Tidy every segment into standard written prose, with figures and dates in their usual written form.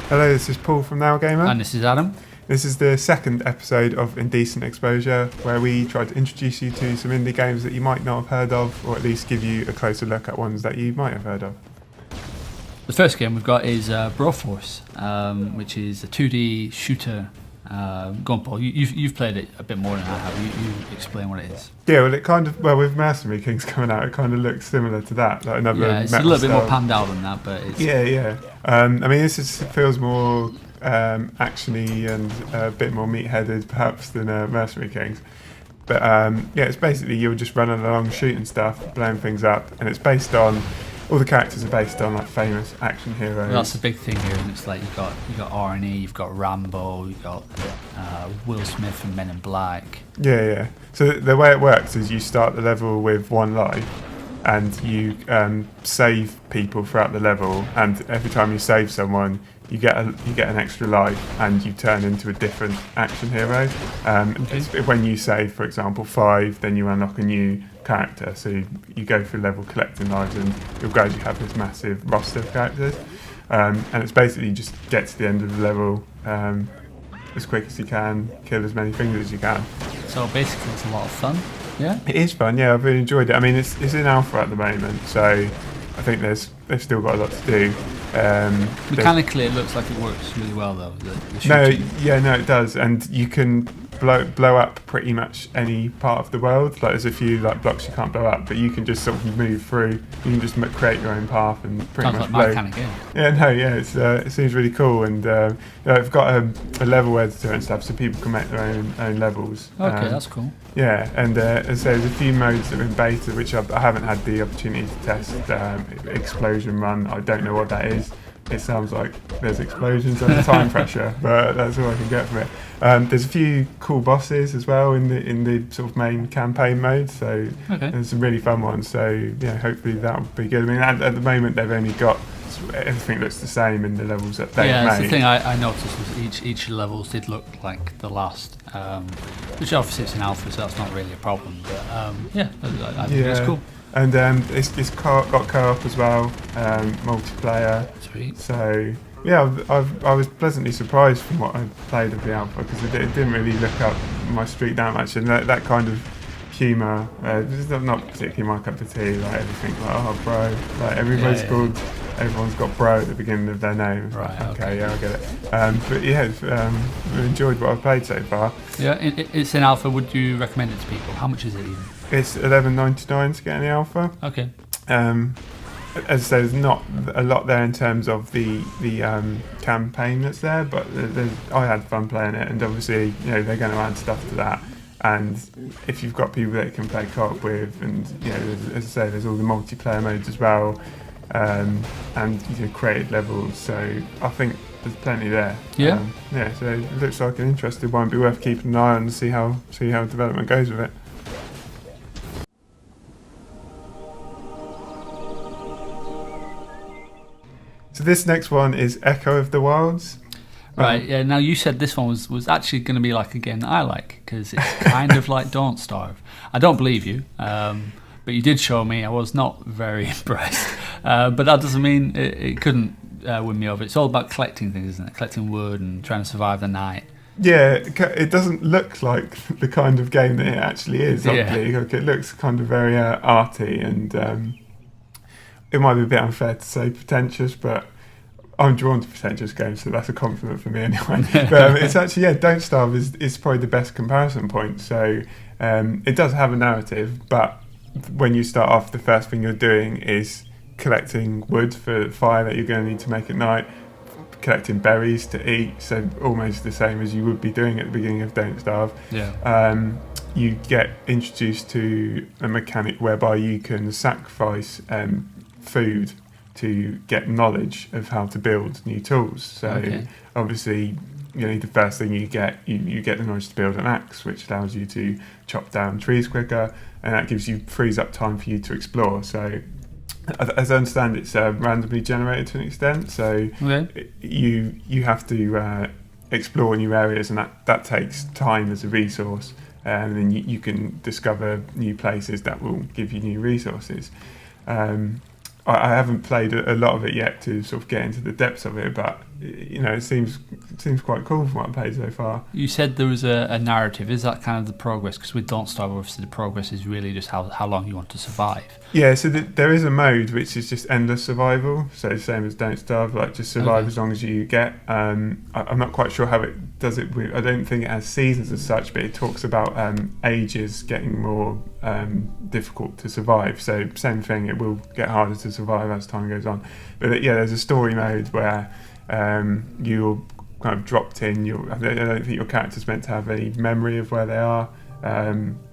Hello, this is Paul from Now Gamer. And this is Adam. This is the second episode of Indecent Exposure, where we try to introduce you to some indie games that you might not have heard of, or at least give you a closer look at ones that you might have heard of. The first game we've got is Broforce, which is a 2D shooter. Go on, Paul. You've played it a bit more than I have. You explain what it is. Yeah, well, it kind of with Mercenary Kings coming out, it kind of looks similar to that, like another. Yeah, it's a little bit more panned out than that, but it's I mean, this feels more actiony and a bit more meat-headed, perhaps, than Mercenary Kings. But it's basically you're just running along, shooting stuff, blowing things up, and it's based on. All the characters are based on like famous action heroes. Well, that's the big thing here, and it's like you've got Arnie, you've got Rambo, you've got Will Smith from Men in Black. Yeah. So the way it works is you start the level with one life, and you save people throughout the level. And every time you save someone, you get an extra life, and you turn into a different action hero. When you save, for example, 5, then you unlock a new character. So you go through level collecting lives, and you'll gradually have this massive roster of characters. And it's basically just get to the end of the level as quick as you can, kill as many things as you can. So basically, it's a lot of fun. Yeah, it is fun. Yeah, I've really enjoyed it. I mean, it's in alpha at the moment, so I think they've still got a lot to do. Mechanically, it looks like it works really well, though. No, it does, and you can blow up pretty much any part of the world. Like there's a few like blocks you can't blow up, but you can just sort of move through. You can just create your own path and pretty Sounds much like my kind of game. It seems really cool, and I've got a level editor and stuff, so people can make their own levels. Okay, that's cool. Yeah, and as I say, there's a few modes that are in beta which I haven't had the opportunity to test. Explosion Run, I don't know what that is. It sounds like there's explosions under time pressure, but that's all I can get from it. There's a few cool bosses as well in the sort of main campaign mode, so there's some really fun ones. So yeah, hopefully that'll be good. I mean, at the moment they've only got everything looks the same in the levels that they've made. Yeah, that's the thing I noticed was each levels did look like the last, which obviously it's an alpha, so that's not really a problem. But I think it's cool. And it's got co-op as well, multiplayer. Sweet. So yeah, I was pleasantly surprised from what I played of the alpha, because it didn't really look up my street that much, and that kind of humour is not particularly my cup of tea. Like everything, like oh bro, like everyone's got bro at the beginning of their name. Right. Okay, yeah, I get it. But yeah, I've enjoyed what I've played so far. Yeah, it's an alpha. Would you recommend it to people? How much is it even? It's $11.99 to get in the alpha. Okay. As I say, there's not a lot there in terms of the campaign that's there, but I had fun playing it, and obviously they're going to add stuff to that. And if you've got people that you can play co-op with, and as I say, there's all the multiplayer modes as well, and created levels. So I think there's plenty there. Yeah. So it looks like an interesting one. Be worth keeping an eye on and see how development goes with it. So this next one is Echo of the Wilds. Right, yeah. Now you said this one was actually going to be like a game that I like, because it's kind of like Don't Starve. I don't believe you, but you did show me. I was not very impressed, but that doesn't mean it couldn't win me over. It's all about collecting things, isn't it? Collecting wood and trying to survive the night. Yeah, it doesn't look like the kind of game that it actually is. Obviously, like, it looks kind of very arty, and it might be a bit unfair to say pretentious, but I'm drawn to pretentious games, so that's a compliment for me anyway. But it's actually, Don't Starve is probably the best comparison point. So it does have a narrative, but when you start off, the first thing you're doing is collecting wood for the fire that you're going to need to make at night, collecting berries to eat, so almost the same as you would be doing at the beginning of Don't Starve. Yeah. You get introduced to a mechanic whereby you can sacrifice food to get knowledge of how to build new tools. So obviously, the first thing you get the knowledge to build an axe, which allows you to chop down trees quicker, and that frees up time for you to explore. So as I understand, it's randomly generated to an extent. So you have to explore new areas, and that takes time as a resource, and then you can discover new places that will give you new resources. I haven't played a lot of it yet to sort of get into the depths of it, but it seems quite cool from what I've played so far. You said there was a narrative. Is that kind of the progress? Because with Don't Starve, obviously the progress is really just how long you want to survive. Yeah, so there is a mode which is just endless survival. So same as Don't Starve, like just survive as long as you get. I'm not quite sure how it does it. I don't think it has seasons as such, but it talks about ages getting more difficult to survive. So same thing, it will get harder to survive as time goes on. But there's a story mode where you're kind of dropped in. I don't think your character's meant to have any memory of where they are.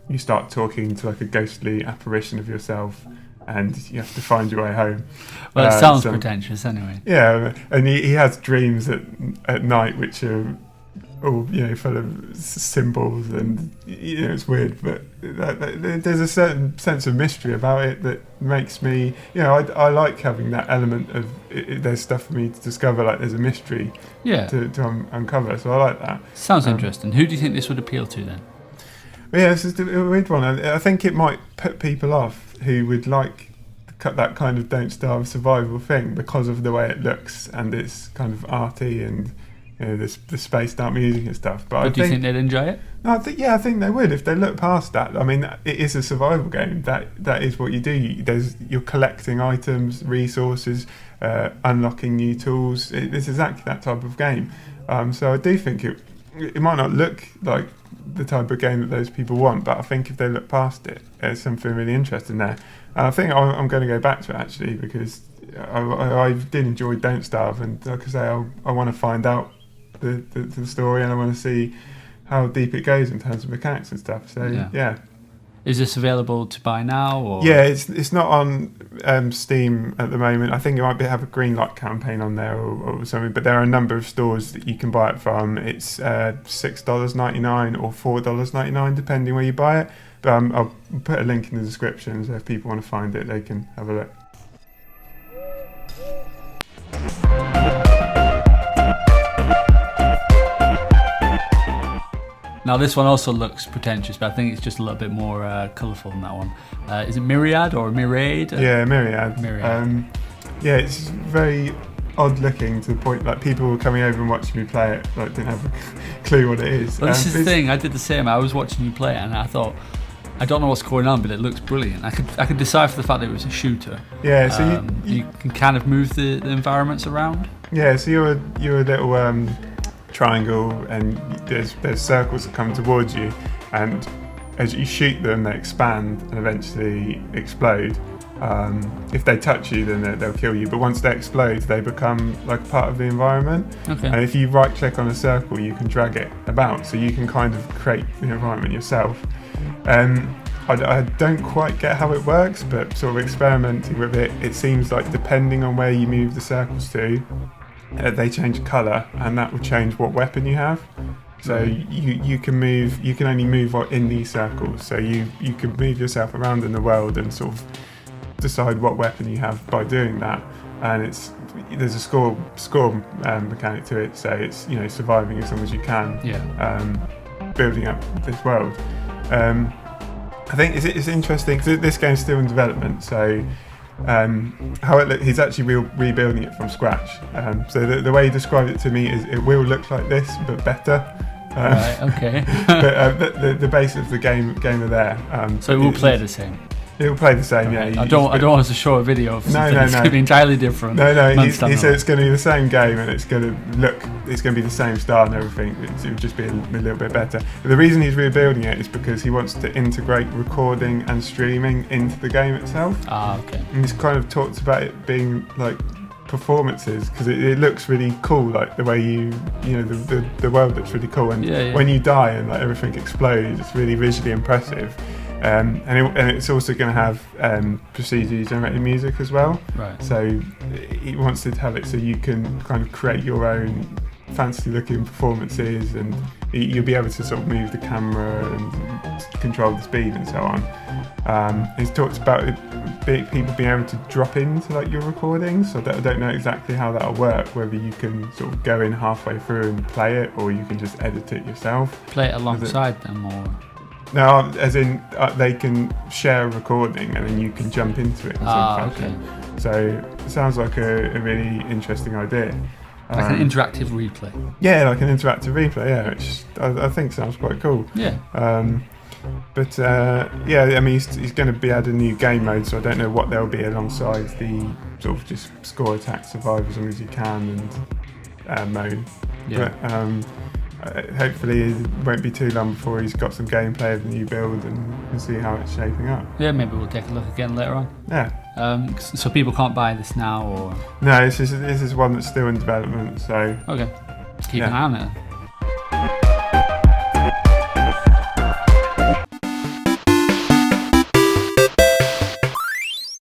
You start talking to like a ghostly apparition of yourself, and you have to find your way home. Well, it sounds pretentious anyway. Yeah, and he has dreams at night which are all full of symbols, and it's weird, but there's a certain sense of mystery about it that makes me I like having that element of there's stuff for me to discover, like there's a mystery to uncover, so I like that. Sounds interesting. Who do you think this would appeal to then? Yeah, it's just a weird one. I think it might put people off who would like that kind of Don't Starve survival thing because of the way it looks, and it's kind of arty, and the spaced out music and stuff. But do you think they'd enjoy it? No, I think they would if they look past that. I mean, it is a survival game. That is what you do. You're collecting items, resources, unlocking new tools. It's exactly that type of game. So I do think it might not look like the type of game that those people want, but I think if they look past it, there's something really interesting there. And I think I'm going to go back to it actually, because I did enjoy Don't Starve, and like I say, I want to find out the story, and I want to see how deep it goes in terms of mechanics and stuff. So yeah. Is this available to buy now? Or? Yeah, it's not on Steam at the moment. I think it might have a green light campaign on there or something, but there are a number of stores that you can buy it from. It's $6.99 or $4.99 depending where you buy it. But I'll put a link in the description, so if people want to find it, they can have a look. Now this one also looks pretentious, but I think it's just a little bit more colourful than that one. Is it Myriad or Myriad? Yeah, Myriad. Myriad. Yeah, it's very odd looking to the point like people were coming over and watching me play it, like didn't have a clue what it is. Well, this is the thing. I did the same. I was watching you play it, and I thought, I don't know what's going on, but it looks brilliant. I could decipher the fact that it was a shooter. Yeah, so you can kind of move the environments around. Yeah, so you're a little triangle, and there's circles that come towards you, and as you shoot them, they expand and eventually explode. If they touch you, then they'll kill you. But once they explode, they become like part of the environment. Okay. And if you right-click on a circle, you can drag it about, so you can kind of create the environment yourself. I don't quite get how it works, but sort of experimenting with it, it seems like depending on where you move the circles to, they change colour, and that will change what weapon you have. So you can only move in these circles. So you can move yourself around in the world and sort of decide what weapon you have by doing that. And there's a score mechanic to it. So it's surviving as long as you can. Building up this world. I think it's interesting because this game's still in development. So how it he's actually rebuilding it from scratch. So the way he described it to me is it will look like this but better. Right, okay. but the base of the game are there. So it will play the same. It will play the same, okay. Yeah. I don't want us to show a video of something that's going to be entirely different. No. He said it's going to be the same game, and it's going to be the same style and everything. It will just be a little bit better. But the reason he's rebuilding it is because he wants to integrate recording and streaming into the game itself. Okay. And he's kind of talked about it being like performances, because it looks really cool, like the way the world looks really cool, and when you die and like everything explodes, it's really visually impressive. And it's also going to have procedurally generated music as well. Right. So he wants to have it so you can kind of create your own fancy-looking performances, and you'll be able to sort of move the camera and control the speed and so on. He's talked about people being able to drop into like your recordings. So I don't know exactly how that'll work. Whether you can sort of go in halfway through and play it, or you can just edit it yourself. Play it alongside them, or. No, as in they can share a recording and then you can jump into it in some fashion. Okay. So it sounds like a really interesting idea. Like an interactive replay. Yeah, like an interactive replay. Yeah, which I think sounds quite cool. Yeah. But yeah, I mean, he's going to be adding new game mode, so I don't know what there'll be alongside the sort of just score attack, survive as long as you can, and mode. Yeah. But hopefully it won't be too long before he's got some gameplay of the new build and can see how it's shaping up. Yeah, maybe we'll take a look again later on. Yeah. So people can't buy this now, or no, this is one that's still in development. So okay, keep an eye on it.